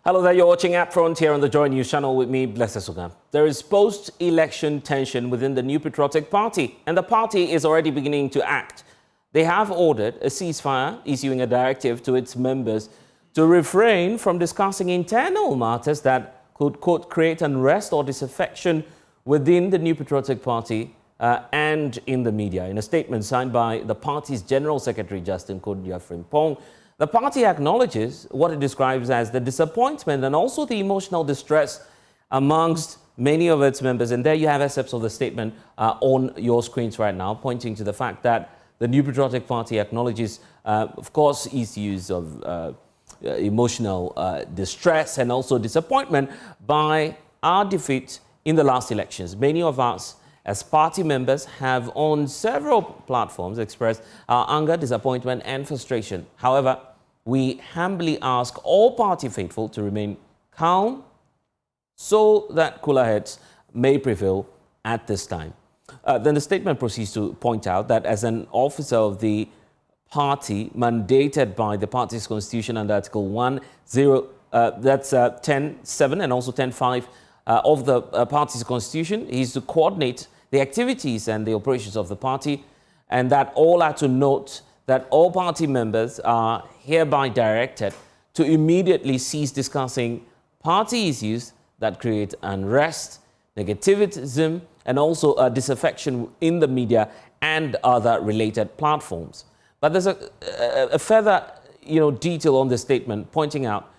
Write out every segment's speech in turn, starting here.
Hello there, you're watching UPfront here on the JoyNews channel with me, Blessed Sogah. There is post-election tension within the New Patriotic Party, and the party is already beginning to act. They have ordered a ceasefire, issuing a directive to its members to refrain from discussing internal matters that could, quote, create unrest or disaffection within the New Patriotic Party and in the media. In a statement signed by the party's General Secretary, Justin Frimpong, the party acknowledges what it describes as the disappointment and also the emotional distress amongst many of its members. And there you have excerpts of the statement on your screens right now, pointing to the fact that the New Patriotic Party acknowledges, of course, issues of emotional distress and also disappointment by our defeat in the last elections. Many of us, as party members, have on several platforms expressed our anger, disappointment and frustration. However, we humbly ask all party faithful to remain calm so that cooler heads may prevail at this time. Then the statement proceeds to point out that as an officer of the party mandated by the party's constitution under Article 10.7 and also 10.5 of the party's constitution, he is to coordinate the activities and the operations of the party, and that all are to note that all party members are hereby directed to immediately cease discussing party issues that create unrest, negativism, and also disaffection in the media and other related platforms. But there's a further detail on the statement pointing out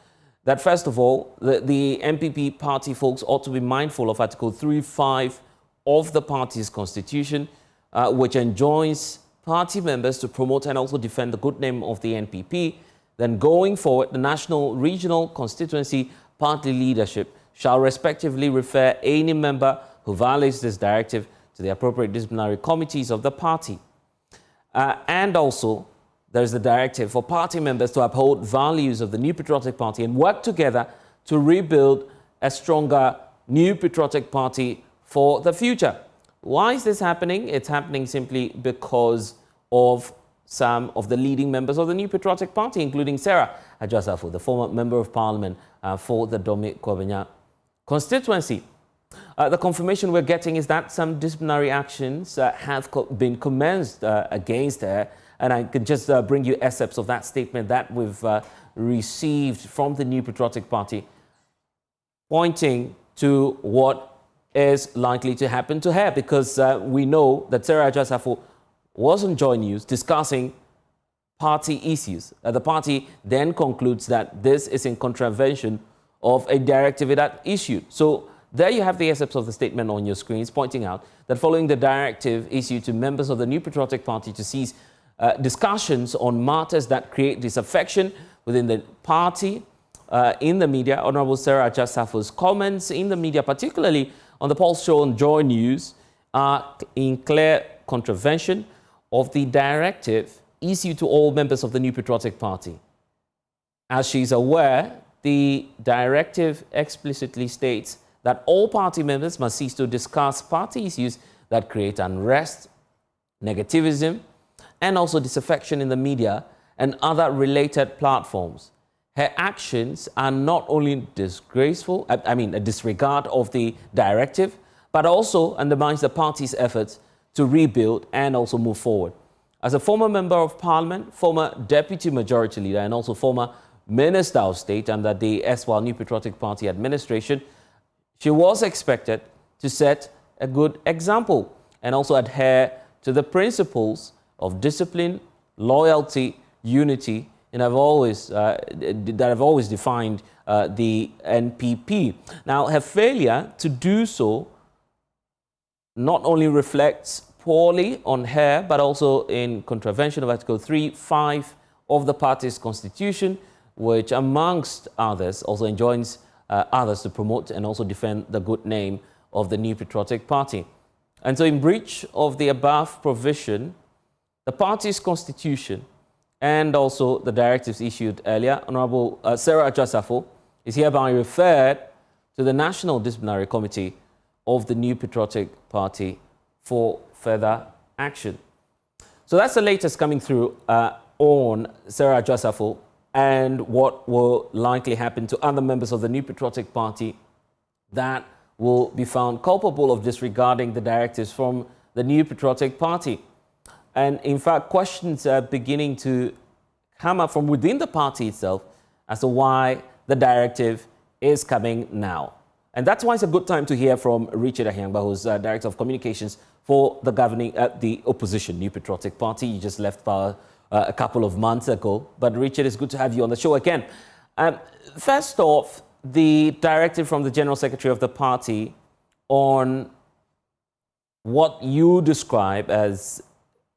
that, first of all, the NPP party folks ought to be mindful of Article 3.5 of the party's constitution, which enjoins party members to promote and also defend the good name of the NPP. Then going forward, the national, regional, constituency party leadership shall respectively refer any member who violates this directive to the appropriate disciplinary committees of the party. And also, there is the directive for party members to uphold values of the New Patriotic Party and work together to rebuild a stronger New Patriotic Party for the future. Why is this happening? It's happening simply because of some of the leading members of the New Patriotic Party, including Adwoa Safo, the former Member of Parliament for the Dome Kwabenya constituency. The confirmation we're getting is that some disciplinary actions have been commenced against her, and I can just bring you excerpts of that statement that we've received from the New Patriotic Party, pointing to what is likely to happen to her, because we know that Adwoa Safo was on JoyNews discussing party issues. The party then concludes that this is in contravention of a directive that issued. So there you have the excerpts of the statement on your screens, pointing out that following the directive issued to members of the New Patriotic Party to cease discussions on matters that create disaffection within the party in the media, Honorable Adwoa Safo's comments in the media, particularly on the Pulse show on JoyNews, are in clear contravention of the directive issued to all members of the New Patriotic Party. As she's aware, the directive explicitly states that all party members must cease to discuss party issues that create unrest, negativism, and also disaffection in the media and other related platforms. Her actions are not only disgraceful, a disregard of the directive, but also undermines the party's efforts to rebuild and also move forward. As a former Member of Parliament, former Deputy Majority Leader, and also former Minister of State under the erstwhile New Patriotic Party administration, she was expected to set a good example and also adhere to the principles of discipline, loyalty, unity, and have always defined the NPP. Now, her failure to do so not only reflects poorly on her, but also in contravention of Article 3.5 of the party's constitution, which, amongst others, also enjoins others to promote and also defend the good name of the New Patriotic Party. And so, in breach of the above provision, the party's constitution and also the directives issued earlier, Honorable Adwoa Safo is hereby referred to the National Disciplinary Committee of the New Patriotic Party for further action. So that's the latest coming through on Adwoa Safo and what will likely happen to other members of the New Patriotic Party that will be found culpable of disregarding the directives from the New Patriotic Party. And in fact, questions are beginning to come up from within the party itself as to why the directive is coming now. And that's why it's a good time to hear from Richard Ahyangba, who's Director of Communications for the governing, the opposition, New Patriotic Party. You just left power a couple of months ago. But Richard, it's good to have you on the show again. First off, the directive from the General Secretary of the party on what you describe as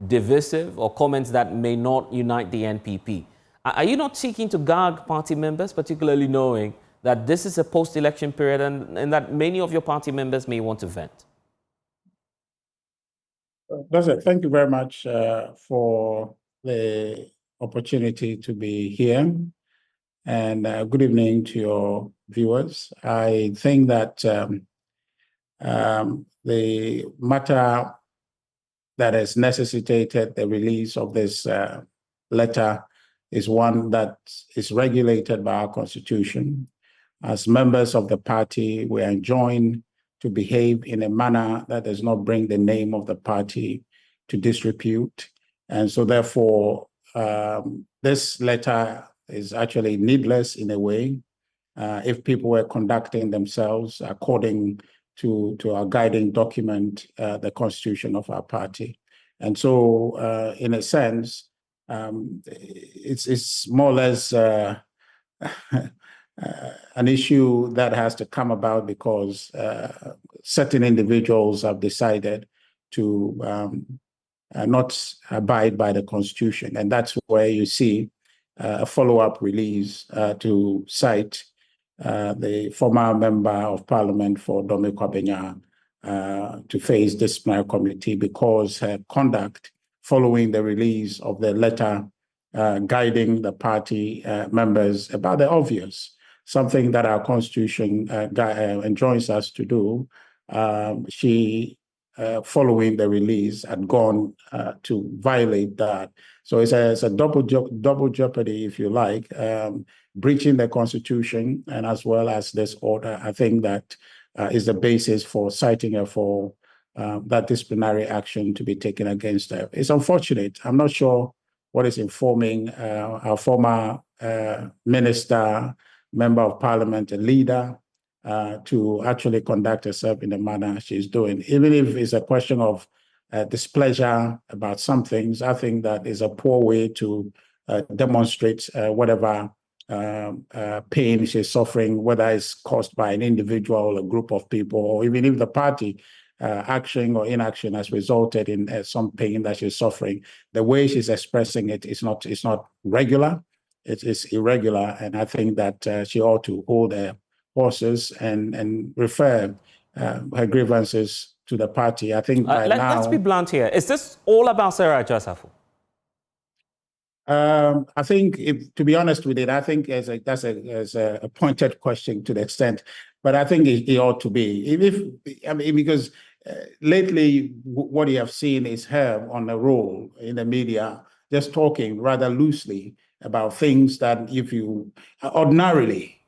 divisive or comments that may not unite the NPP. Are you not seeking to gag party members, particularly knowing that this is a post-election period and that many of your party members may want to vent? Blessed, thank you very much for the opportunity to be here. And good evening to your viewers. I think that the matter that has necessitated the release of this letter is one that is regulated by our Constitution. As members of the party, we are enjoined to behave in a manner that does not bring the name of the party to disrepute. And so therefore, this letter is actually needless in a way if people were conducting themselves according to our guiding document, the Constitution of our party. And so in a sense, it's more or less an issue that has to come about because certain individuals have decided to not abide by the Constitution. And that's where you see a follow-up release to cite the former member of parliament for Dome Kwabenya to face disciplinary committee because her conduct following the release of the letter guiding the party members about the obvious, something that our Constitution enjoins us to do. She, following the release, had gone to violate that. So it's a double jeopardy, if you like, breaching the Constitution and as well as this order. I think that is the basis for citing her for that disciplinary action to be taken against her. It's unfortunate. I'm not sure what is informing our former minister, member of parliament, and leader to actually conduct herself in the manner she's doing. Even if it's a question of displeasure about some things, I think that is a poor way to demonstrate whatever pain she's suffering, whether it's caused by an individual, a group of people, or even if the party action or inaction has resulted in some pain that she's suffering. The way she's expressing it is not regular. It is irregular, and I think that she ought to hold her horses and refer her grievances to the party. I think by now. Let's be blunt here. Is this all about Sarah Adwoa Safo? I think, to be honest with it, I think that's a pointed question to the extent, but I think it ought to be. Because lately, what you have seen is her on the roll in the media, just talking rather loosely about things that if you ordinarily,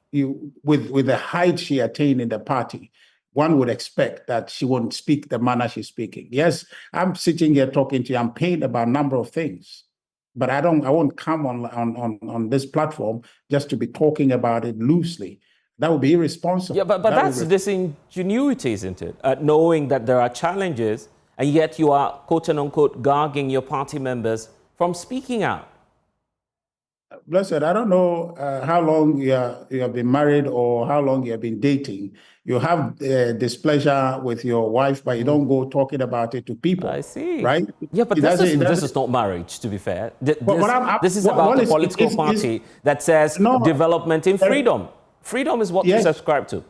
with the height she attained in the party, one would expect that she won't speak the manner she's speaking. Yes, I'm sitting here talking to you, I'm pained about a number of things. But I won't come on this platform just to be talking about it loosely. That would be irresponsible. Yeah, but that's disingenuity, isn't it? Knowing that there are challenges, and yet you are, quote unquote, gagging your party members from speaking out. Blessed, I don't know how long you have been married or how long you have been dating. You have displeasure with your wife, but you don't go talking about it to people. I see. Right? Yeah, but this is not marriage, to be fair. This is about a political party that says development in freedom. Freedom is what you subscribe to.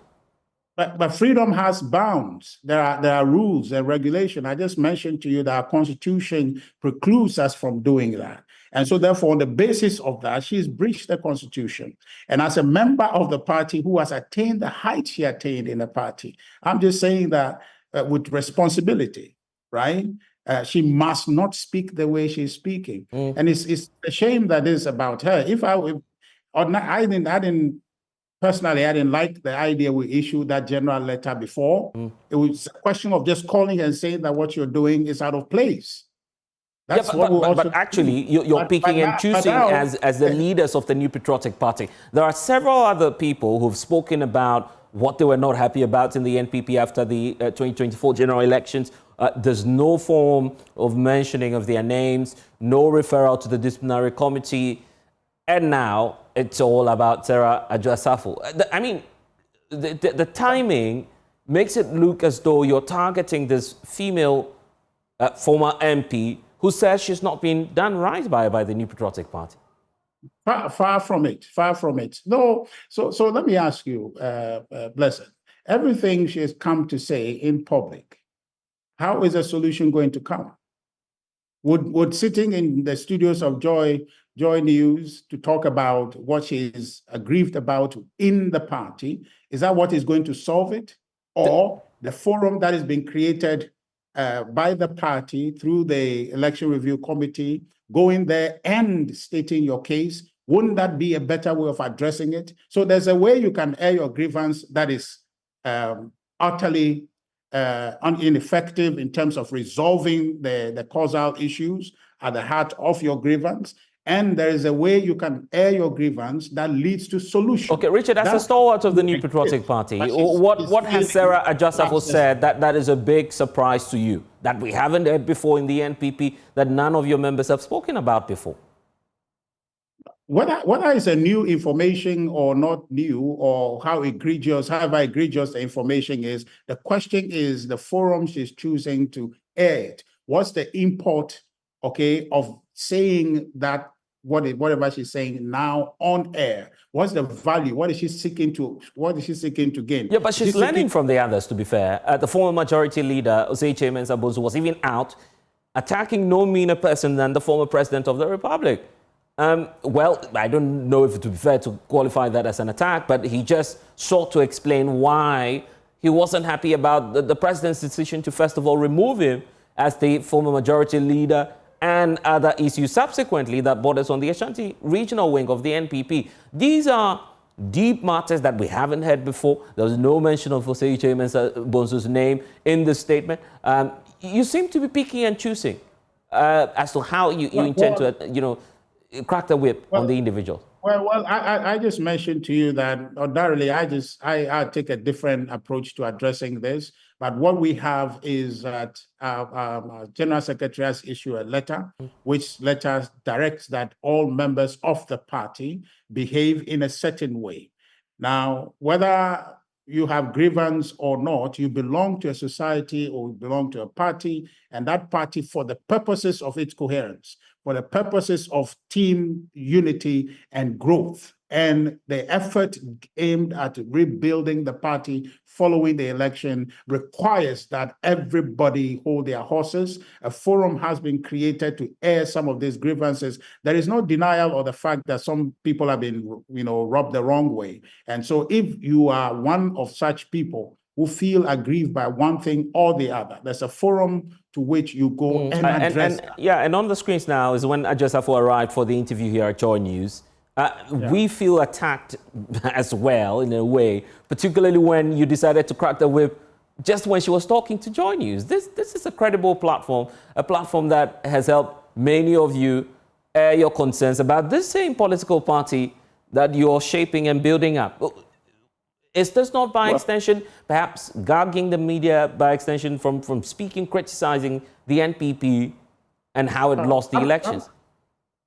But freedom has bounds. There are rules and regulation. I just mentioned to you that our Constitution precludes us from doing that. And so therefore, on the basis of that, she's breached the Constitution. And as a member of the party who has attained the height she attained in the party, I'm just saying that with responsibility, right? She must not speak the way she's speaking. And it's a shame that is about her. or not, personally, I didn't like the idea we issued that general letter before. It was a question of just calling and saying that what you're doing is out of place. That's yeah, what we also but actually, you're picking and choosing as the leaders of the New Patriotic Party. There are several other people who've spoken about what they were not happy about in the NPP after the 2024 general elections. There's no form of mentioning of their names, no referral to the disciplinary committee. And now it's all about Sarah Adwoa Safo. I mean, the timing makes it look as though you're targeting this female former MP who says she's not been done right by the New Patriotic Party. Far from it, far from it. No, so let me ask you, Blessed, everything she has come to say in public, how is a solution going to come? Would sitting in the studios of JoyNews to talk about what she is aggrieved about in the party, is that what is going to solve it? Or the forum that is being created by the party through the election review committee, going there and stating your case, wouldn't that be a better way of addressing it? So there's a way you can air your grievance that is utterly ineffective in terms of resolving the causal issues at the heart of your grievance. And there is a way you can air your grievance that leads to solution. Okay, Richard, as a stalwart of the New Patriotic Party, what has Sarah Adwoa Safo said that is a big surprise to you, that we haven't heard before in the NPP, that none of your members have spoken about before? Whether it's a new information or not new, or however egregious the information is, the question is the forum she's choosing to air it. What's the import, okay, of saying that whatever she's saying now on air? What's the value? What is she seeking to gain? Yeah, but she's learning from the others, to be fair. The former majority leader, Osei Mensah Bonsu, was even out attacking no meaner person than the former president of the Republic. Well, I don't know if it would be fair to qualify that as an attack, but he just sought to explain why he wasn't happy about the president's decision to, first of all, remove him as the former majority leader and other issues subsequently that borders on the Ashanti regional wing of the NPP. These are deep matters that we haven't heard before. There was no mention of Osei Mensah Bonsu's name in the statement. You seem to be picking and choosing as to how you intend to, crack the whip on the individual. Well, I just mentioned to you that ordinarily I take a different approach to addressing this. But what we have is that our General Secretary has issued a letter, which letter directs that all members of the party behave in a certain way. Now, whether you have grievance or not, you belong to a society or you belong to a party, and that party, for the purposes of its coherence, for the purposes of team unity and growth, and the effort aimed at rebuilding the party following the election, requires that everybody hold their horses. A forum has been created to air some of these grievances. There is no denial of the fact that some people have been, rubbed the wrong way. And so if you are one of such people who feel aggrieved by one thing or the other, there's a forum to which you go and address. And on the screens now is when Adwoa Safo arrived for the interview here at JoyNews. We feel attacked as well, in a way, particularly when you decided to crack the whip just when she was talking to JoyNews. This is a credible platform, a platform that has helped many of you air your concerns about this same political party that you're shaping and building up. Is this not, by extension, perhaps gagging the media, by extension, from speaking, criticizing the NPP and how it lost the elections?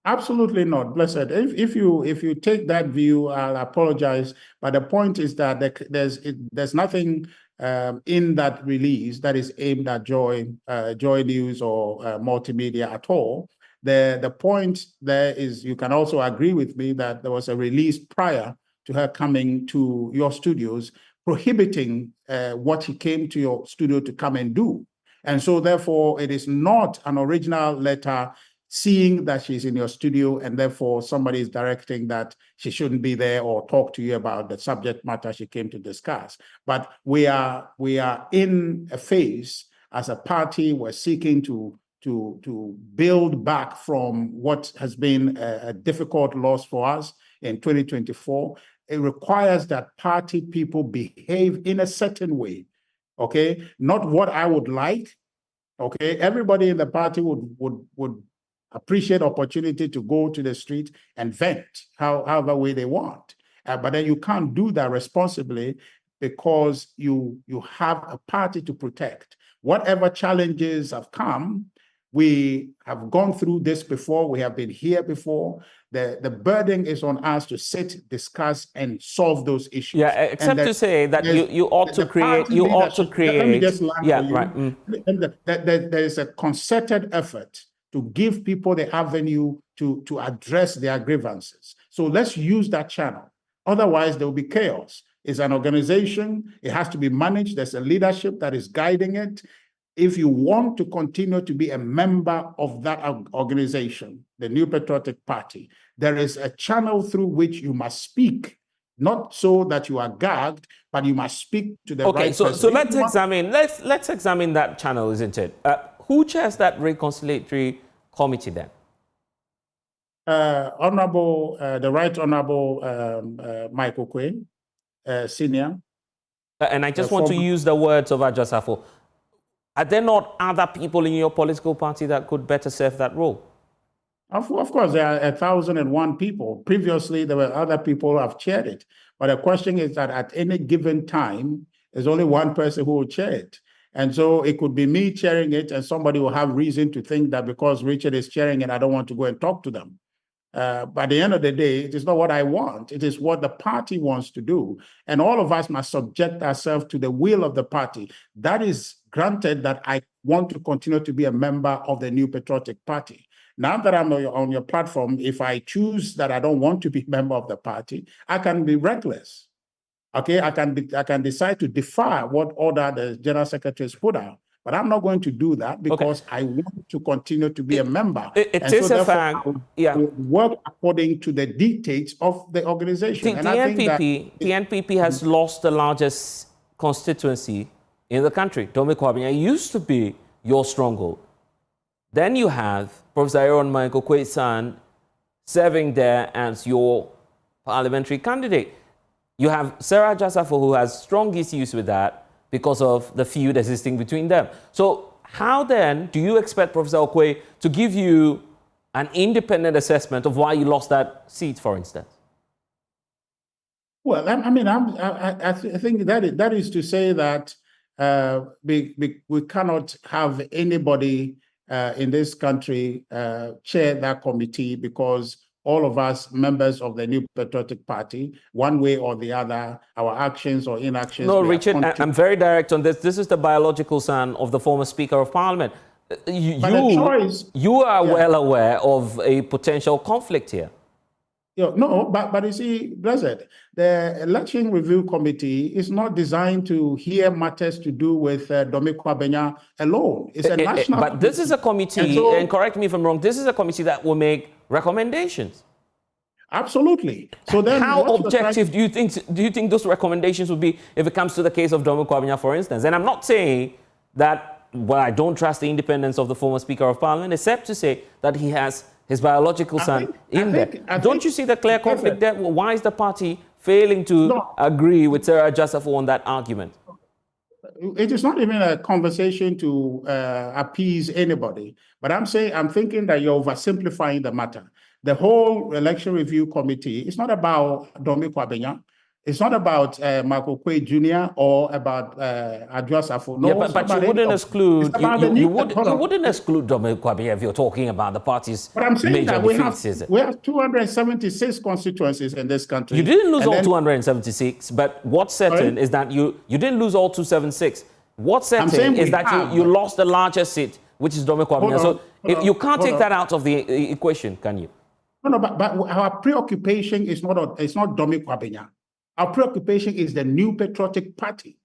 Absolutely not, Blessed. If you take that view, I'll apologize. But the point is that there's nothing in that release that is aimed at JoyNews or multimedia at all. The point there is, you can also agree with me that there was a release prior to her coming to your studios prohibiting what she came to your studio to come and do. And so therefore, it is not an original letter seeing that she's in your studio and therefore somebody is directing that she shouldn't be there or talk to you about the subject matter she came to discuss. But we are in a phase as a party, we're seeking to build back from what has been a difficult loss for us in 2024, it requires that party people behave in a certain way, okay? Not what I would like, okay? Everybody in the party would appreciate opportunity to go to the street and vent however way they want. But then you can't do that responsibly because you have a party to protect. Whatever challenges have come, we have gone through this before. We have been here before. The burden is on us to sit, discuss, and solve those issues. Yeah, except to say that you ought to create. You ought to create. Let me just land yeah, for you. right. And there is a concerted effort to give people the avenue to address their grievances. So let's use that channel. Otherwise, there will be chaos. It's an organization. It has to be managed. There's a leadership that is guiding it. If you want to continue to be a member of that organization, the New Patriotic Party, there is a channel through which you must speak, not so that you are gagged, but you must speak to the right person. So let's examine that channel, isn't it? Who chairs that reconciliatory committee then? The Right Honorable Michael Quinn, Senior. And I just want to use the words of Adwoa Safo. Are there not other people in your political party that could better serve that role? Of course, there are 1,001 people. Previously, there were other people who have chaired it. But the question is that at any given time, there's only one person who will chair it. And so it could be me chairing it, and somebody will have reason to think that because Richard is chairing it, I don't want to go and talk to them. By the end of the day, it is not what I want. It is what the party wants to do. And all of us must subject ourselves to the will of the party. That is granted that I want to continue to be a member of the New Patriotic Party. Now that I'm on your platform, if I choose that I don't want to be a member of the party, I can be reckless. Okay, I can decide to defy what order the General Secretary has put out. But I'm not going to do that because I want to continue to be a member. It is a fact. I will work according to the dictates of the organization. The NPP has lost the largest constituency in the country. Dome Kwabena used to be your stronghold. Then you have Professor Aaron Michael Kwesan serving there as your parliamentary candidate. You have Sarah Adwoa Safo, who has strong issues with that because of the feud existing between them. So how then do you expect Professor Okwe to give you an independent assessment of why you lost that seat, for instance? Well, I think that is to say that we cannot have anybody in this country chair that committee because all of us members of the New Patriotic Party, one way or the other, our actions or inactions. No, Richard, I'm very direct on this. This is the biological son of the former Speaker of Parliament. You are well aware of a potential conflict here. No, but you see, Blessed, the Election Review Committee is not designed to hear matters to do with Dome Kwabena alone. It's a national But this is a committee, and correct me if I'm wrong, this is a committee that will make recommendations. Absolutely. So then, how objective do you think those recommendations would be if it comes to the case of Dome Kwabena, for instance? And I'm not saying that, well, I don't trust the independence of the former Speaker of Parliament, except to say that he has his biological son there. Don't you see the clear conflict there? Well, why is the party failing to agree with Sarah Adwoa Safo on that argument? It is not even a conversation to appease anybody. But I'm thinking that you're oversimplifying the matter. The whole Election Review Committee is not about Dome Kwabena. It's not about Michael Quay Jr. or about Adwoa Safo. No, but you wouldn't exclude. You wouldn't exclude Dome Kwabena if you're talking about the party's but I'm saying major that defeats. We have 276 constituencies in this country. You didn't lose all 276, but what's certain is that you didn't lose all 276. What's certain is that you lost the largest seat, which is Dome Kwabena. So you can't take that out of the equation, can you? No, but our preoccupation is not Dome Kwabena. Our preoccupation is the New Patriotic Party.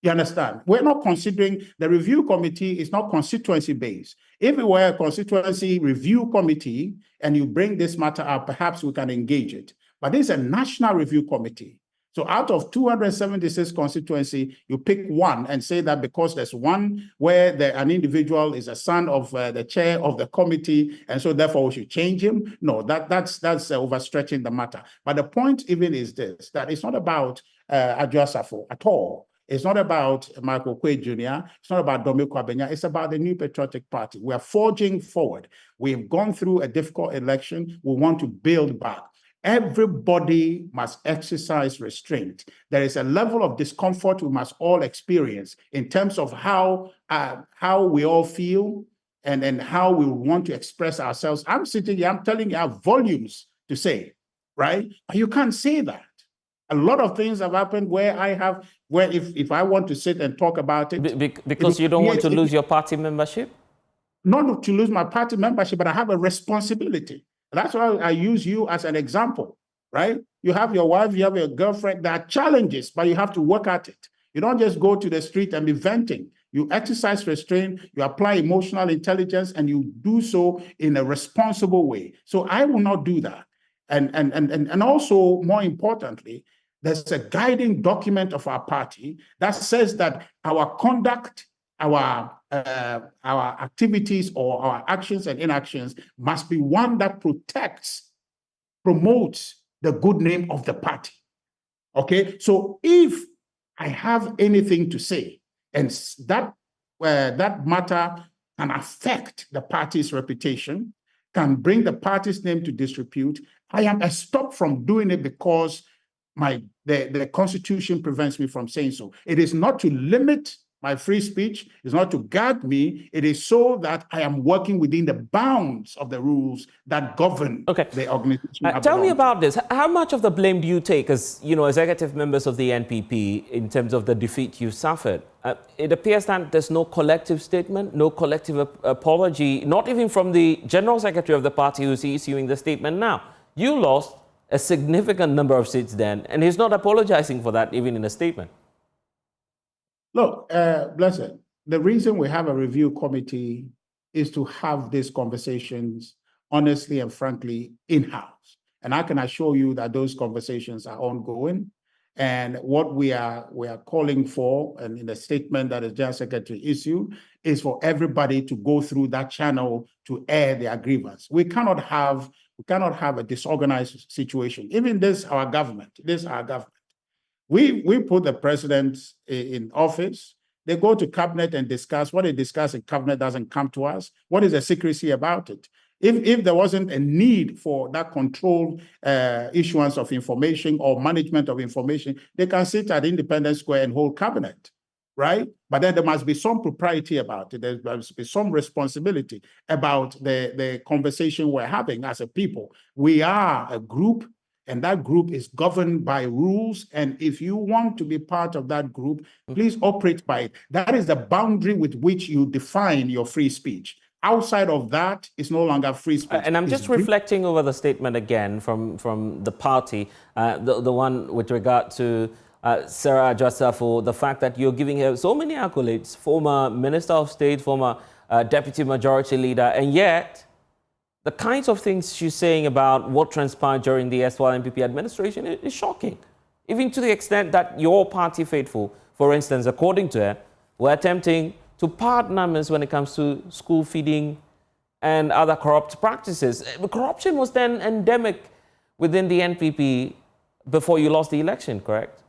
You understand? We're not considering the review committee is not constituency-based. If it were a constituency review committee and you bring this matter up, perhaps we can engage it. But this is a national review committee. So out of 276 constituency, you pick one and say that because there's one where an individual is a son of the chair of the committee, and so therefore we should change him. No, that's overstretching the matter. But the point even is this, that it's not about Adwoa Safo at all. It's not about Michael Quaid Jr. It's not about Dominic Kwabena. It's about the New Patriotic Party. We are forging forward. We've gone through a difficult election. We want to build back. Everybody must exercise restraint. There is a level of discomfort we must all experience in terms of how we all feel and how we want to express ourselves. I'm sitting here, I'm telling you, I have volumes to say, right? But you can't say that. A lot of things have happened where if I want to sit and talk about it. Because you don't want to lose your party membership? Not to lose my party membership, but I have a responsibility. That's why I use you as an example, right? You have your wife, you have your girlfriend. There are challenges, but you have to work at it. You don't just go to the street and be venting. You exercise restraint, you apply emotional intelligence, and you do so in a responsible way. So I will not do that. And also, more importantly, there's a guiding document of our party that says that our conduct, our activities or our actions and inactions must be one that promotes the good name of the party. Okay, so if I have anything to say and that matter can affect the party's reputation, can bring the party's name to disrepute, I am stopped from doing it because the Constitution prevents me from saying so. It is not to limit my free speech, is not to guard me. It is so that I am working within the bounds of the rules that govern the organization. Tell me about this. How much of the blame do you take as, executive members of the NPP in terms of the defeat you suffered? It appears that there's no collective statement, no collective apology, not even from the General Secretary of the party who's issuing the statement now. You lost a significant number of seats then, and he's not apologizing for that even in a statement. Look, Blessed, the reason we have a review committee is to have these conversations honestly and frankly in-house. And I can assure you that those conversations are ongoing. And what we are calling for, and in the statement that the General Secretary issued, is for everybody to go through that channel to air their grievance. We cannot have a disorganized situation. Even our government. We put the president in office. They go to cabinet and discuss. What they discuss in cabinet doesn't come to us. What is the secrecy about it? If there wasn't a need for that controlled issuance of information or management of information, they can sit at Independence Square and hold cabinet, right? But then there must be some propriety about it. There must be some responsibility about the conversation we're having as a people. We are a group, and that group is governed by rules. And if you want to be part of that group, please operate by it. That is the boundary with which you define your free speech. Outside of that, it's no longer free speech. And I'm just reflecting over the statement again from the party, the one with regard to Sarah Adwoa Safo, the fact that you're giving her so many accolades, former Minister of State, former Deputy Majority Leader, and yet the kinds of things she's saying about what transpired during the SY NPP administration is shocking. Even to the extent that your party faithful, for instance, according to her, were attempting to part numbers when it comes to school feeding and other corrupt practices. Corruption was then endemic within the NPP before you lost the election, correct?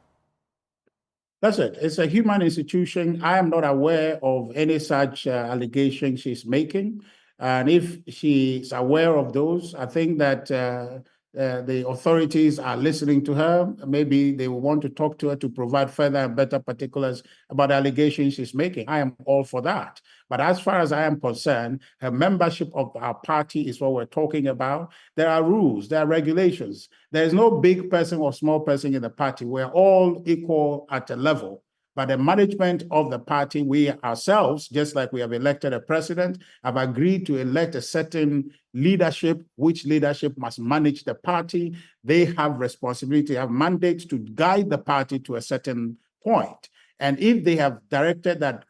That's it. It's a human institution. I am not aware of any such allegation she's making. And if she's aware of those, I think that the authorities are listening to her. Maybe they will want to talk to her to provide further and better particulars about the allegations she's making. I am all for that. But as far as I am concerned, her membership of our party is what we're talking about. There are rules, there are regulations. There is no big person or small person in the party. We're all equal at a level. But the management of the party, we ourselves, just like we have elected a president, have agreed to elect a certain leadership, which leadership must manage the party. They have responsibility, have mandates to guide the party to a certain point. And if they have directed that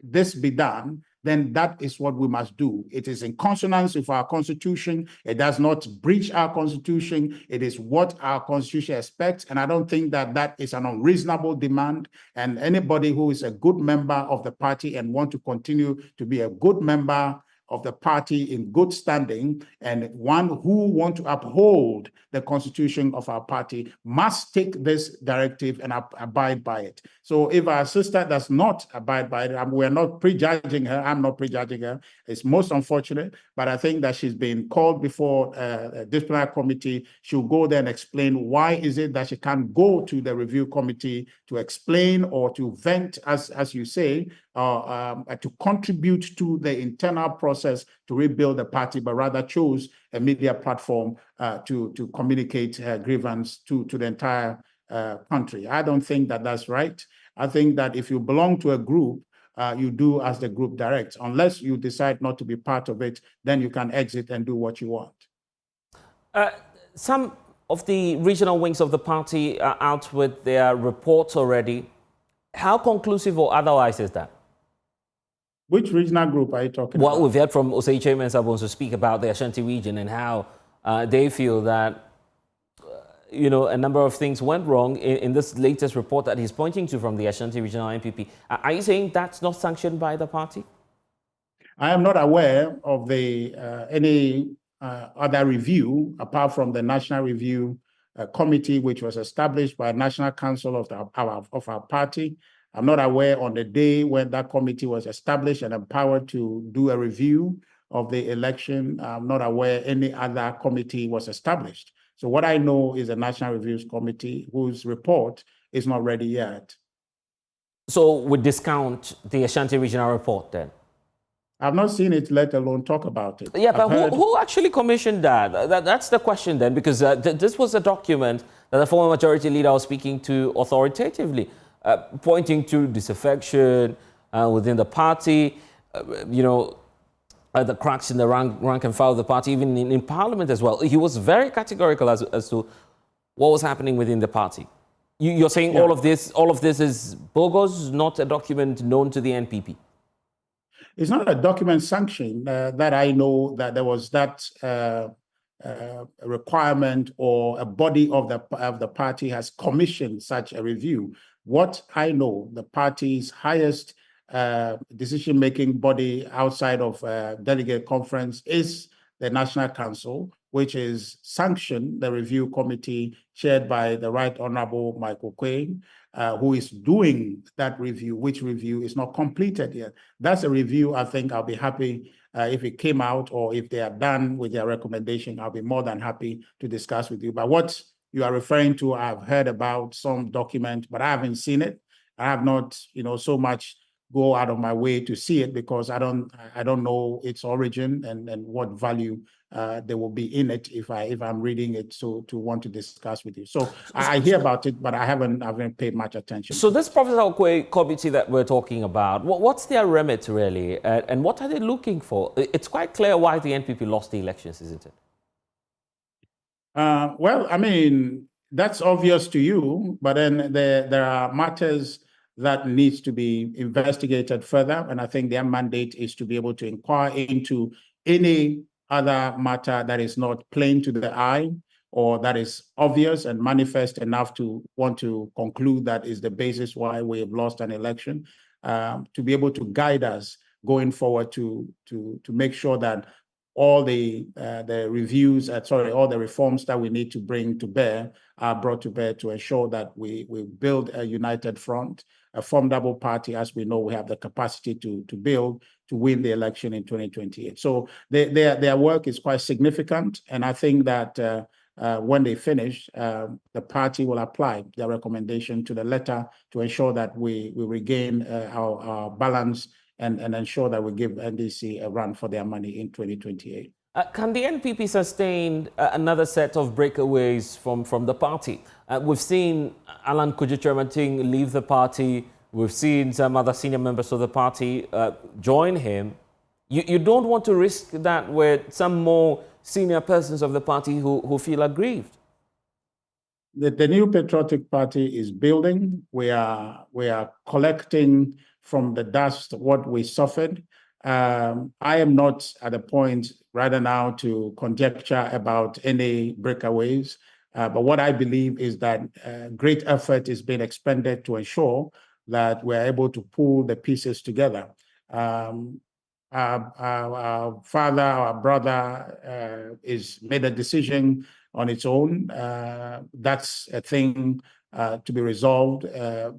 this be done, then that is what we must do. It is in consonance with our constitution. It does not breach our constitution. It is what our constitution expects. And I don't think that that is an unreasonable demand. And anybody who is a good member of the party and want to continue to be a good member of the party in good standing, and one who want to uphold the constitution of our party must take this directive and abide by it. So if our sister does not abide by it, we're not prejudging her, I'm not prejudging her, it's most unfortunate, but I think that she's been called before a disciplinary committee. She'll go there and explain why is it that she can't go to the review committee to explain or to vent, as you say, to contribute to the internal process to rebuild the party, but rather chose a media platform to communicate her grievance to the entire country. I don't think that that's right. I think that if you belong to a group, you do as the group directs. Unless you decide not to be part of it, then you can exit and do what you want. Some of the regional wings of the party are out with their reports already. How conclusive or otherwise is that? Which regional group are you talking about? Well, we've heard from Osei Chairman Sabonso speak about the Ashanti region and how they feel that, a number of things went wrong in this latest report that he's pointing to from the Ashanti Regional NPP. Are you saying that's not sanctioned by the party? I am not aware of any other review apart from the National Review Committee, which was established by National Council of our party. I'm not aware on the day when that committee was established and empowered to do a review of the election. I'm not aware any other committee was established. So what I know is a National Reviews Committee whose report is not ready yet. So we discount the Ashanti Regional Report then? I've not seen it, let alone talk about it. Yeah, but who actually commissioned that? That's the question then, because this was a document that the former majority leader was speaking to authoritatively. Pointing to disaffection within the party, the cracks in the rank and file of the party, even in Parliament as well. He was very categorical as to what was happening within the party. You're saying all of this is bogus, not a document known to the NPP? It's not a document sanctioned that I know that there was that requirement or a body of the party has commissioned such a review. What I know, the party's highest decision-making body outside of delegate conference is the National Council, which is sanctioned the review committee chaired by the Right Honorable Michael Quain, who is doing that review, which review is not completed yet. That's a review I think I'll be happy if it came out, or if they are done with their recommendation, I'll be more than happy to discuss with you. But what you are referring to, I've heard about some document, but I haven't seen it. I have not, so much go out of my way to see it because I don't know its origin and what value there will be in it if I'm reading it to want to discuss with you. So I hear about it, but I haven't paid much attention. So this Professor Okwe committee that we're talking about, what's their remit really, and what are they looking for? It's quite clear why the NPP lost the elections, isn't it? Well, I mean, that's obvious to you, but then there are matters that needs to be investigated further. And I think their mandate is to be able to inquire into any other matter that is not plain to the eye or that is obvious and manifest enough to want to conclude that is the basis why we have lost an election, to be able to guide us going forward to make sure that all the reviews, all the reforms that we need to bring to bear are brought to bear to ensure that we build a united front, a formidable party, as we know we have the capacity to build to win the election in 2028. So their work is quite significant, and I think that when they finish, the party will apply their recommendation to the letter to ensure that we regain our balance and ensure that we give NDC a run for their money in 2028. Can the NPP sustain another set of breakaways from the party? We've seen Alan Kojo-Kyerematen leave the party. We've seen some other senior members of the party join him. You don't want to risk that with some more senior persons of the party who feel aggrieved? The New Patriotic Party is building. We are collecting from the dust what we suffered. I am not at a point rather now to conjecture about any breakaways. But what I believe is that great effort is being expended to ensure that we're able to pull the pieces together. Our father, our brother is made a decision on its own. That's a thing to be resolved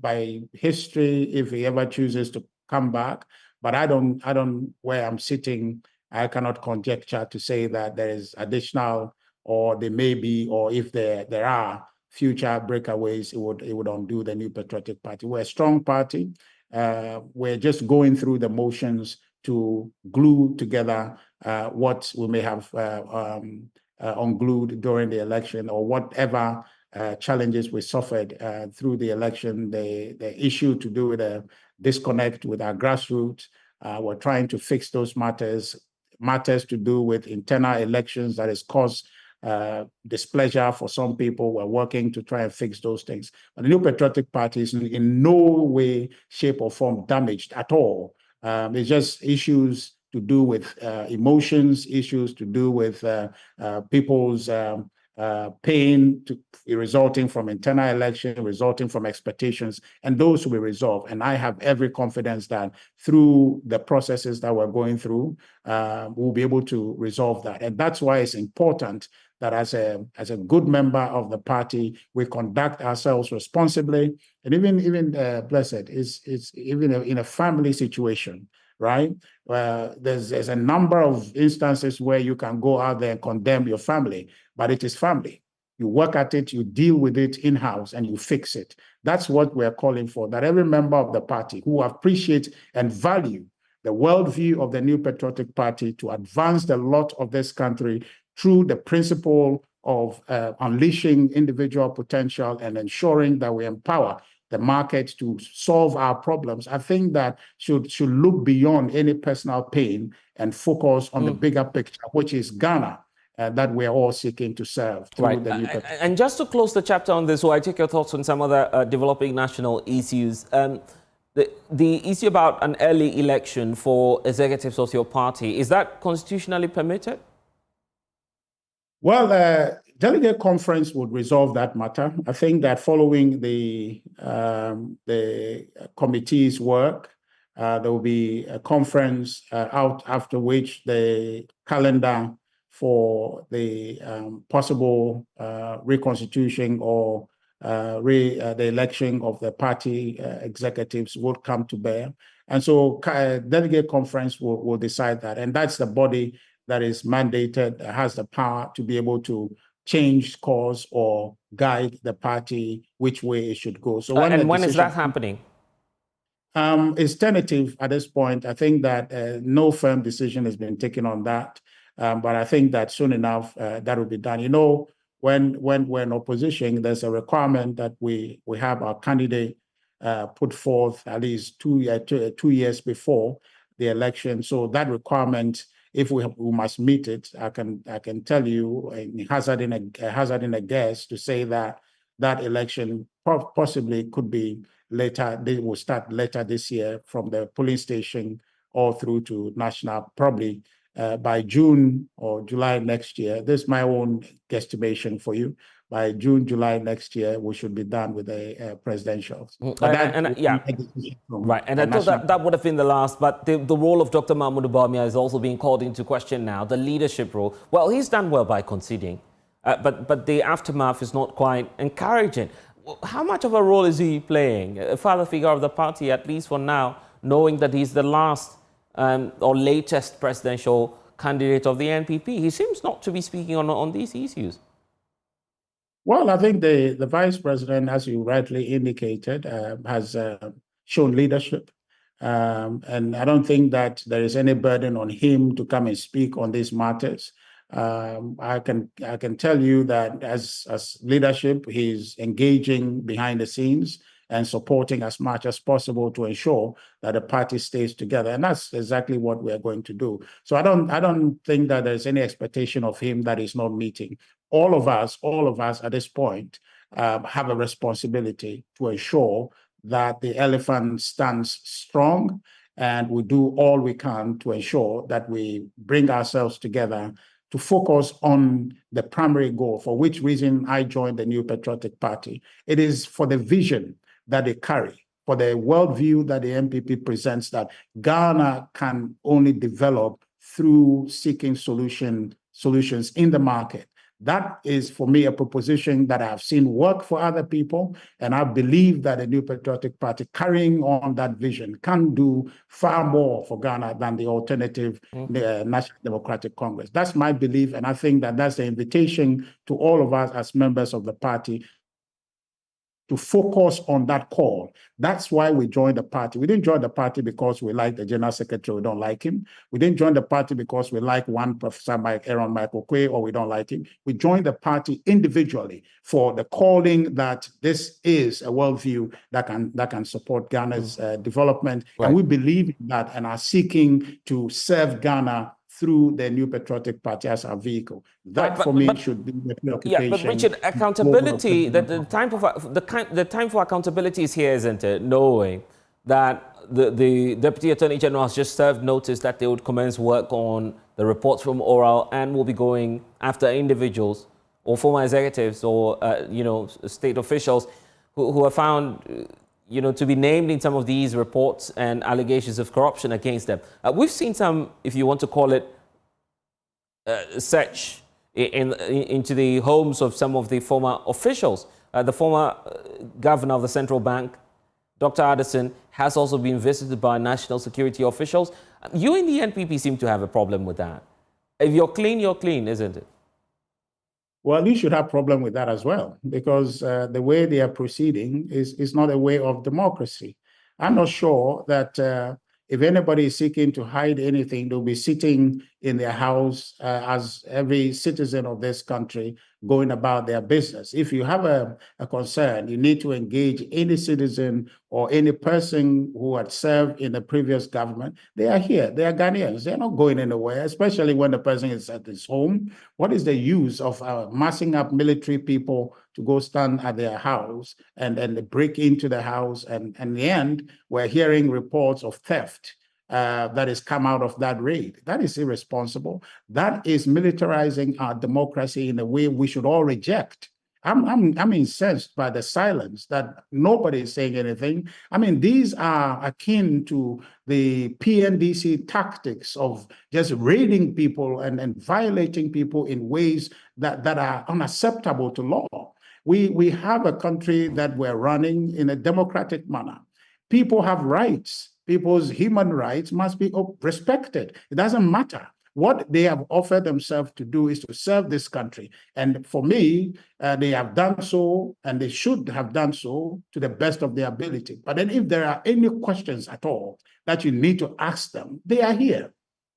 by history if he ever chooses to come back. But I don't, where I'm sitting, I cannot conjecture to say that there is additional, or there may be, or if there are future breakaways, it would undo the New Patriotic Party. We're a strong party. We're just going through the motions to glue together what we may have unglued during the election, or whatever challenges we suffered through the election, the issue to do with a disconnect with our grassroots. We're trying to fix those matters to do with internal elections that has caused displeasure for some people. We're working to try and fix those things. But the New Patriotic Party is in no way, shape, or form damaged at all. It's just issues to do with emotions, issues to do with people's pain resulting from internal election, resulting from expectations, and those will be resolved. And I have every confidence that through the processes that we're going through, we'll be able to resolve that. And that's why it's important that as a good member of the party, we conduct ourselves responsibly. And even Blessed, is even in a family situation, right? There's a number of instances where you can go out there and condemn your family, but it is family. You work at it, you deal with it in-house, and you fix it. That's what we're calling for, that every member of the party who appreciate and value the worldview of the New Patriotic Party to advance the lot of this country through the principle of unleashing individual potential and ensuring that we empower the market to solve our problems, I think that should look beyond any personal pain and focus on the bigger picture, which is Ghana, that we're all seeking to serve through the New Patriotic. And just to close the chapter on this, so I take your thoughts on some other developing national issues. The issue about an early election for executives of your party, is that constitutionally permitted? Well, the delegate conference would resolve that matter. I think that following the committee's work, there will be a conference out after which the calendar for the possible reconstitution or the election of the party executives would come to bear. And so delegate conference will decide that. And that's the body that is mandated, has the power to be able to change course or guide the party which way it should go. So when is that happening? It's tentative at this point. I think that no firm decision has been taken on that. But I think that soon enough that will be done. You know, when we're in opposition, there's a requirement that we have our candidate put forth at least 2 years before the election. So that requirement, if we must meet it, I can tell you, hazarding a guess to say that election possibly could be later. They will start later this year from the polling station all through to national, probably by June or July next year. This is my own guesstimation for you. By June, July next year, we should be done with the presidential. Right, and I thought that would have been the last, but the role of Dr. Mahmoud Bawumia is also being called into question now, the leadership role. Well, he's done well by conceding, but the aftermath is not quite encouraging. How much of a role is he playing? A father figure of the party, at least for now, knowing that he's the last or latest presidential candidate of the NPP. He seems not to be speaking on these issues. Well, I think the vice president, as you rightly indicated, has shown leadership. And I don't think that there is any burden on him to come and speak on these matters. I can tell you that as leadership, he's engaging behind the scenes and supporting as much as possible to ensure that the party stays together. And that's exactly what we're going to do. So I don't think that there's any expectation of him that he's not meeting. All of us at this point have a responsibility to ensure that the elephant stands strong and we do all we can to ensure that we bring ourselves together to focus on the primary goal, for which reason I joined the New Patriotic Party. It is for the vision that they carry, for the worldview that the NPP presents, that Ghana can only develop through seeking solutions in the market. That is, for me, a proposition that I've seen work for other people, and I believe that the New Patriotic Party, carrying on that vision, can do far more for Ghana than the alternative, the National Democratic Congress. That's my belief, and I think that that's the invitation to all of us as members of the party to focus on that call. That's why we joined the party. We didn't join the party because we like the general secretary, we don't like him. We didn't join the party because we like one Professor Aaron Michael Quay or we don't like him. We joined the party individually for the calling that this is a worldview that can support Ghana's development. Right. And we believe in that and are seeking to serve Ghana through the New Patriotic Party as our vehicle. That, for me, should be the preoccupation. Yeah, but Richard, accountability, the time for accountability is here, isn't it? Knowing that the Deputy Attorney General has just served notice that they would commence work on the reports from Oral and will be going after individuals or former executives or, state officials who are found, to be named in some of these reports and allegations of corruption against them. We've seen some, if you want to call it, search into the homes of some of the former officials. The former governor of the central bank, Dr. Addison, has also been visited by national security officials. You in the NPP seem to have a problem with that. If you're clean, isn't it? Well, you should have a problem with that as well, because the way they are proceeding is not a way of democracy. I'm not sure that if anybody is seeking to hide anything, they'll be sitting in their house as every citizen of this country going about their business. If you have a concern, you need to engage any citizen or any person who had served in the previous government. They are here. They are Ghanaians. They're not going anywhere, especially when the person is at his home. What is the use of massing up military people to go stand at their house and break into the house? And in the end, we're hearing reports of theft that has come out of that raid. That is irresponsible. That is militarizing our democracy in a way we should all reject. I'm incensed by the silence that nobody is saying anything. I mean, these are akin to the PNDC tactics of just raiding people and violating people in ways that are unacceptable to law. We have a country that we're running in a democratic manner. People have rights. People's human rights must be respected. It doesn't matter. What they have offered themselves to do is to serve this country. And for me, they have done so, and they should have done so to the best of their ability. But then if there are any questions at all that you need to ask them, they are here.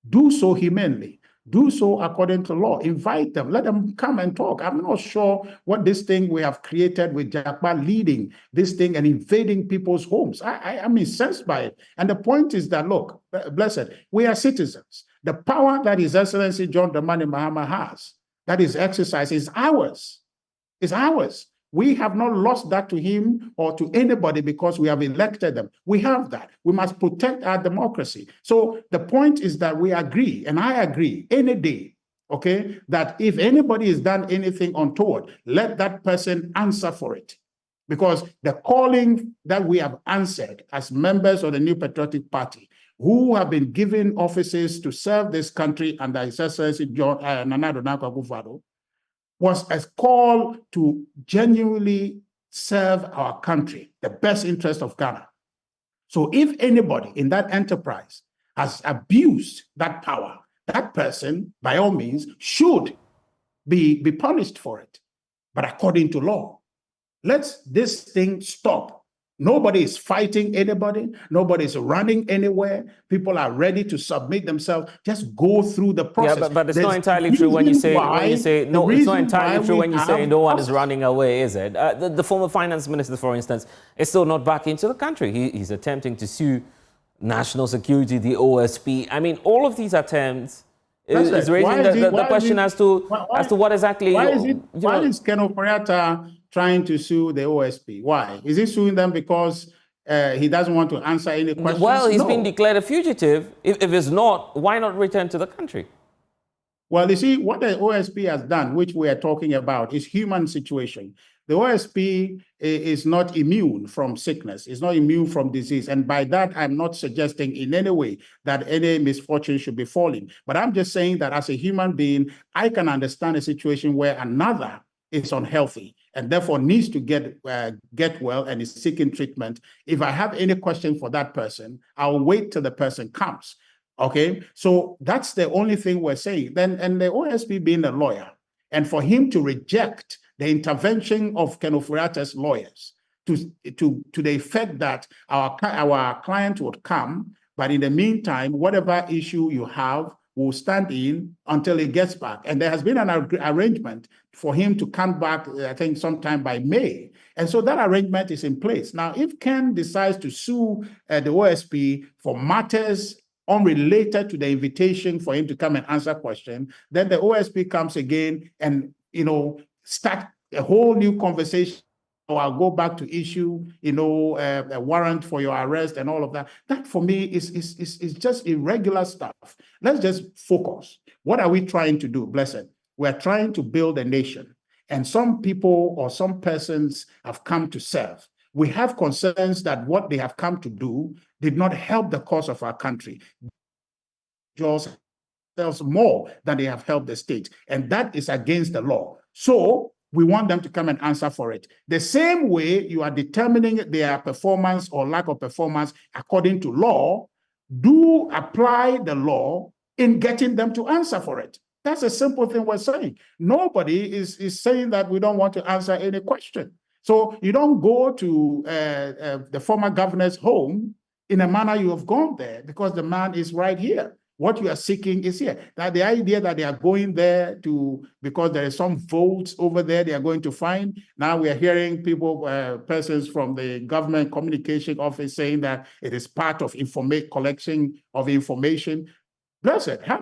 Do so humanely. Do so according to law. Invite them. Let them come and talk. I'm not sure what this thing we have created with Jakpa leading this thing and invading people's homes. I'm incensed by it. And the point is that, look, Blessed, we are citizens. The power that His Excellency John Dramani Mahama has, that is exercised, is ours. It's ours. We have not lost that to him or to anybody because we have elected them. We have that. We must protect our democracy. So the point is that we agree, and I agree any day, okay, that if anybody has done anything untoward, let that person answer for it. Because the calling that we have answered as members of the New Patriotic Party, who have been given offices to serve this country under His Excellency John Nana Addo Dankwa Akufo-Addo, was a call to genuinely serve our country, the best interest of Ghana. So if anybody in that enterprise has abused that power, that person, by all means, should be punished for it, but according to law. Let this thing stop. Nobody is fighting anybody. Nobody is running anywhere. People are ready to submit themselves. Just go through the process. Yeah, but it's not entirely true when you say no. It's not entirely true when you say no one is running away, is it? The former finance minister, for instance, is still not back into the country. He's attempting to sue national security, the OSP. I mean, all of these attempts is raising the question as to what exactly. Why is Ken Oforiatta trying to sue the OSP? Why? Is he suing them because he doesn't want to answer any questions? Well, he's No. been declared a fugitive. If it's not, why not return to the country? Well, you see, what the OSP has done, which we are talking about, is human situation. The OSP is not immune from sickness. It's not immune from disease. And by that, I'm not suggesting in any way that any misfortune should be falling. But I'm just saying that as a human being, I can understand a situation where another is unhealthy and therefore needs to get well and is seeking treatment. If I have any question for that person, I'll wait till the person comes. Okay, so that's the only thing we're saying. Then, and the OSP being a lawyer, and for him to reject the intervention of Ken Ofori-Attah's lawyers to the effect that our client would come, but in the meantime, whatever issue you have will stand in until he gets back. And there has been an arrangement for him to come back, I think, sometime by May. And so that arrangement is in place. Now, if Ken decides to sue the OSP for matters unrelated to the invitation for him to come and answer questions, then the OSP comes again and, start a whole new conversation, or I'll go back to issue, a warrant for your arrest and all of that. That for me is just irregular stuff. Let's just focus. What are we trying to do, Blessed? We're trying to build a nation, and some people or some persons have come to serve. We have concerns that what they have come to do did not help the cause of our country. Themselves more than they have helped the state, and that is against the law. So we want them to come and answer for it. The same way you are determining their performance or lack of performance according to law, do apply the law in getting them to answer for it. That's a simple thing we're saying. Nobody is saying that we don't want to answer any question. So you don't go to the former governor's home in a manner you have gone there, because the man is right here. What you are seeking is here. Now, the idea that they are going there because there is some votes over there they are going to find. Now we are hearing persons from the government communication office saying that it is part of collection of information. Blessed, how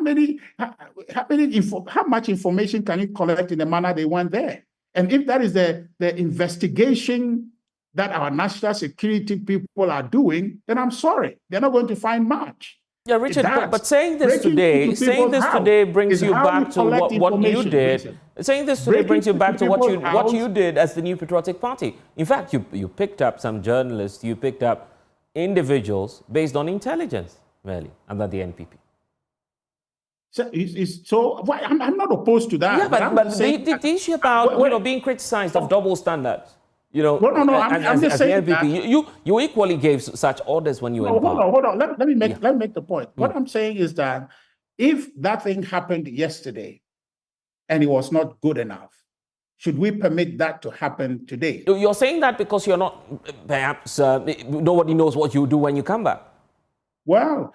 much information can you collect in the manner they went there? And if that is the investigation that our national security people are doing, then I'm sorry, they're not going to find much. Yeah, Richard, but saying this today brings you back to what you did. Saying this today brings you back to what you did as the New Patriotic Party. In fact, you picked up some journalists, you picked up individuals based on intelligence, really, under the NPP. So I'm not opposed to that. Yeah, but the issue about being criticized of double standards. No, I'm just saying the NPP, you equally gave such orders when you were in power. Hold on. Let me make the point. What I'm saying is that if that thing happened yesterday and it was not good enough, should we permit that to happen today? You're saying that because you're not, perhaps, nobody knows what you do when you come back. Well,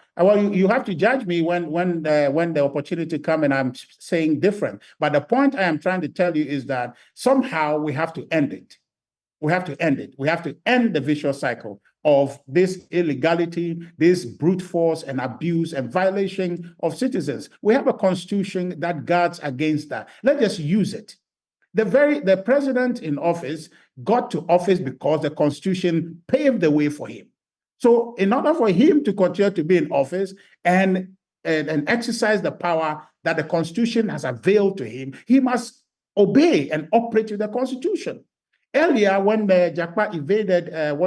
you have to judge me when the opportunity comes and I'm saying different. But the point I am trying to tell you is that somehow we have to end it. We have to end it. We have to end the vicious cycle of this illegality, this brute force and abuse and violation of citizens. We have a constitution that guards against that. Let's just use it. The president in office got to office because the constitution paved the way for him. So in order for him to continue to be in office and exercise the power that the constitution has availed to him, he must obey and operate with the constitution. Earlier, when Jakpa invaded, Ken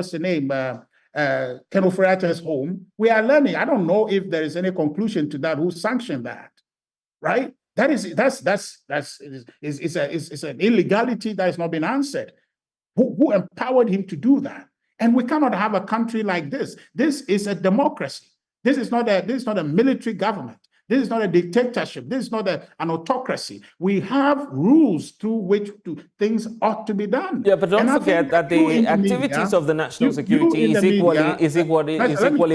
Ofori-Attah's home, we are learning. I don't know if there is any conclusion to that. Who sanctioned that, right? That's an illegality that has not been answered. Who empowered him to do that? And we cannot have a country like this. This is a democracy. This is not a military government. This is not a dictatorship. This is not an autocracy. We have rules through which things ought to be done. Yeah, but don't forget that the activities of the national security is equally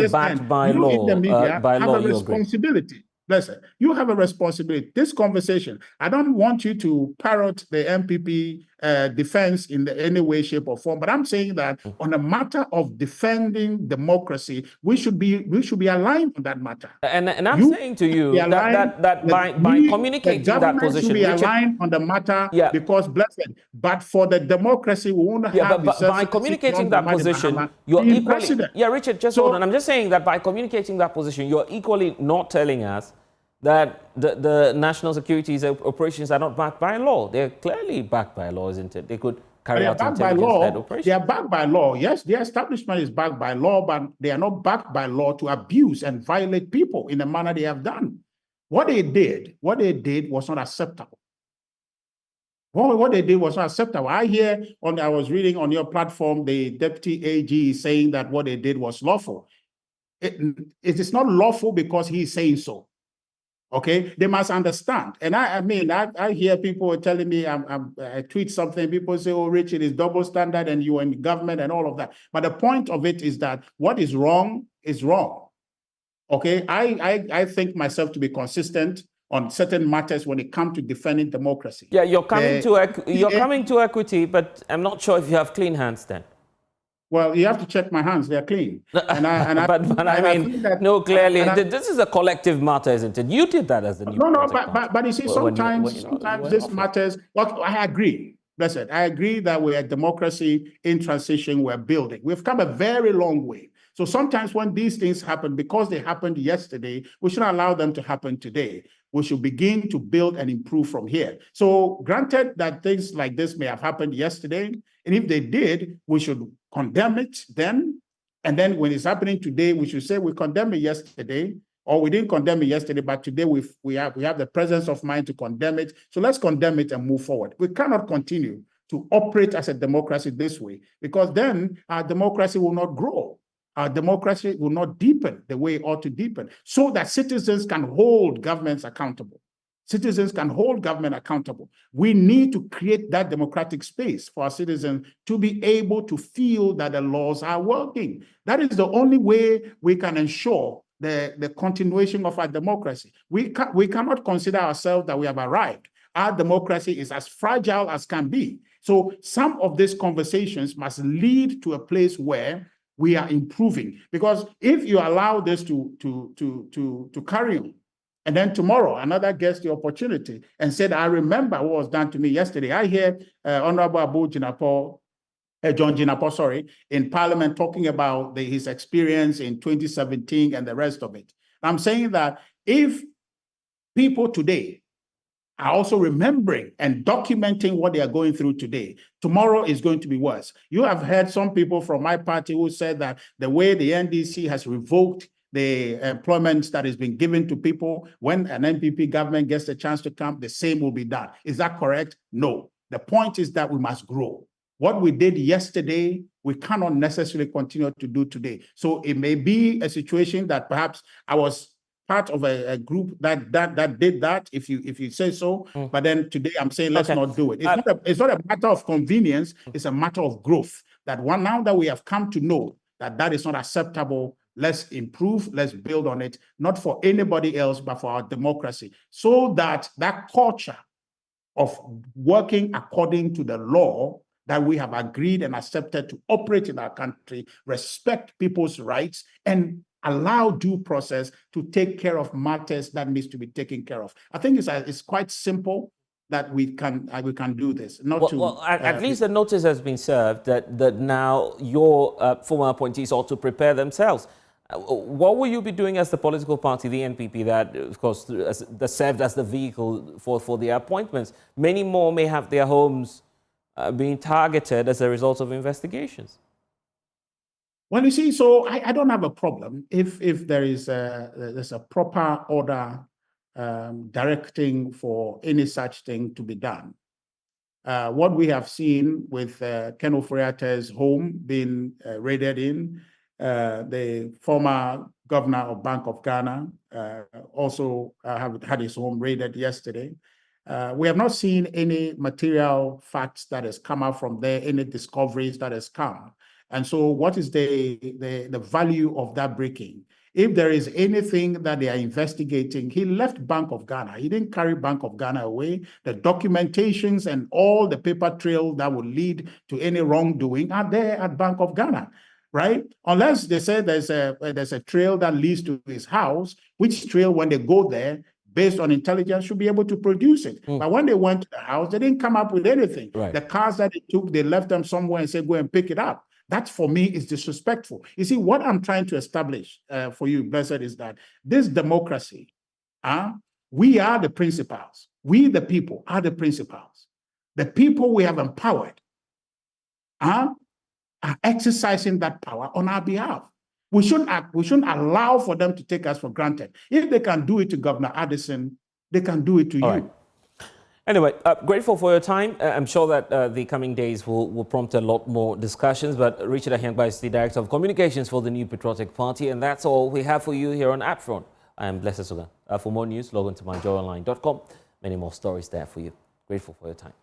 backed by law. Have a responsibility. Blessed, you have a responsibility. This conversation, I don't want you to parrot the NPP defense in any way, shape, or form. But I'm saying that on a matter of defending democracy, we should be aligned on that matter. And I'm saying to you that by communicating that position, should be aligned on the matter, because Blessed. But for the democracy, we won't have but by communicating that position, you're equally Richard. Just hold on. I'm just saying that by communicating that position, you're equally not telling us that the national security's operations are not backed by law. They're clearly backed by law, isn't it? They could carry out intelligence-led operations. They are backed by law. Yes, the establishment is backed by law, but they are not backed by law to abuse and violate people in the manner they have done. What they did was not acceptable. What they did was not acceptable. I was reading on your platform, the deputy AG saying that what they did was lawful. It is not lawful because he's saying so. Okay, they must understand. And I hear people telling me, I tweet something, people say, oh, Richard, is double standard and you're in government and all of that. But the point of it is that what is wrong is wrong. Okay, I think myself to be consistent on certain matters when it comes to defending democracy. Yeah, you're coming to equity, but I'm not sure if you have clean hands then. Well, you have to check my hands; they're clean. But clearly, this is a collective matter, isn't it? You did that as the new. But you see, sometimes this matters. Well, I agree, Blessed. I agree that we're a democracy in transition. We're building. We've come a very long way. So sometimes when these things happen, because they happened yesterday, we should allow them to happen today. We should begin to build and improve from here. So granted that things like this may have happened yesterday, and if they did, we should condemn it then. And then when it's happening today, we should say we condemned it yesterday, or we didn't condemn it yesterday, but today we have the presence of mind to condemn it. So let's condemn it and move forward. We cannot continue to operate as a democracy this way, because then our democracy will not grow. Our democracy will not deepen the way it ought to deepen, so that citizens can hold governments accountable. Citizens can hold government accountable. We need to create that democratic space for our citizens to be able to feel that the laws are working. That is the only way we can ensure the continuation of our democracy. We cannot consider ourselves that we have arrived. Our democracy is as fragile as can be. So some of these conversations must lead to a place where we are improving. Because if you allow this to carry on, and then tomorrow another gets the opportunity and said, I remember what was done to me yesterday. I hear Honorable John Jinapor, in Parliament talking about his experience in 2017 and the rest of it. I'm saying that if people today are also remembering and documenting what they are going through today, tomorrow is going to be worse. You have heard some people from my party who said that the way the NDC has revoked the employment that has been given to people, when an NPP government gets a chance to come, the same will be done. Is that correct? No. The point is that we must grow. What we did yesterday, we cannot necessarily continue to do today. So it may be a situation that perhaps I was part of a group that did that, if you say so. But then today I'm saying let's not do it. It's not a matter of convenience. It's a matter of growth. Now that we have come to know that is not acceptable, let's improve, let's build on it, not for anybody else, but for our democracy, so that culture of working according to the law that we have agreed and accepted to operate in our country, respect people's rights, and allow due process to take care of matters that needs to be taken care of. I think it's quite simple that we can do this. At least the notice has been served that now your former appointees ought to prepare themselves. What will you be doing as the political party, the NPP, that, of course, that served as the vehicle for the appointments? Many more may have their homes being targeted as a result of investigations. Well, you see, so I don't have a problem if there's a proper order directing for any such thing to be done. What we have seen with Ken Ofori-Attah's home being raided in, the former governor of Bank of Ghana also had his home raided yesterday. We have not seen any material facts that has come out from there, any discoveries that has come. And so what is the value of that breaking? If there is anything that they are investigating, he left Bank of Ghana. He didn't carry Bank of Ghana away. The documentations and all the paper trail that would lead to any wrongdoing are there at Bank of Ghana, right? Unless they say there's a trail that leads to his house, which trail, when they go there, based on intelligence, should be able to produce it. But when they went to the house, they didn't come up with anything. Right. The cars that they took, they left them somewhere and said, go and pick it up. That, for me, is disrespectful. You see, what I'm trying to establish for you, Blessed, is that this democracy, we are the principals. We, the people, are the principals. The people we have empowered are exercising that power on our behalf. We shouldn't allow for them to take us for granted. If they can do it to Governor Addison, they can do it to you. Right. Anyway, grateful for your time. I'm sure that the coming days will prompt a lot more discussions. But Richard Ahiangba is the Director of Communications for the New Patriotic Party. And that's all we have for you here on UPfront. I am Blessed Sogah. For more news, log on to myjoyonline.com. Many more stories there for you. Grateful for your time.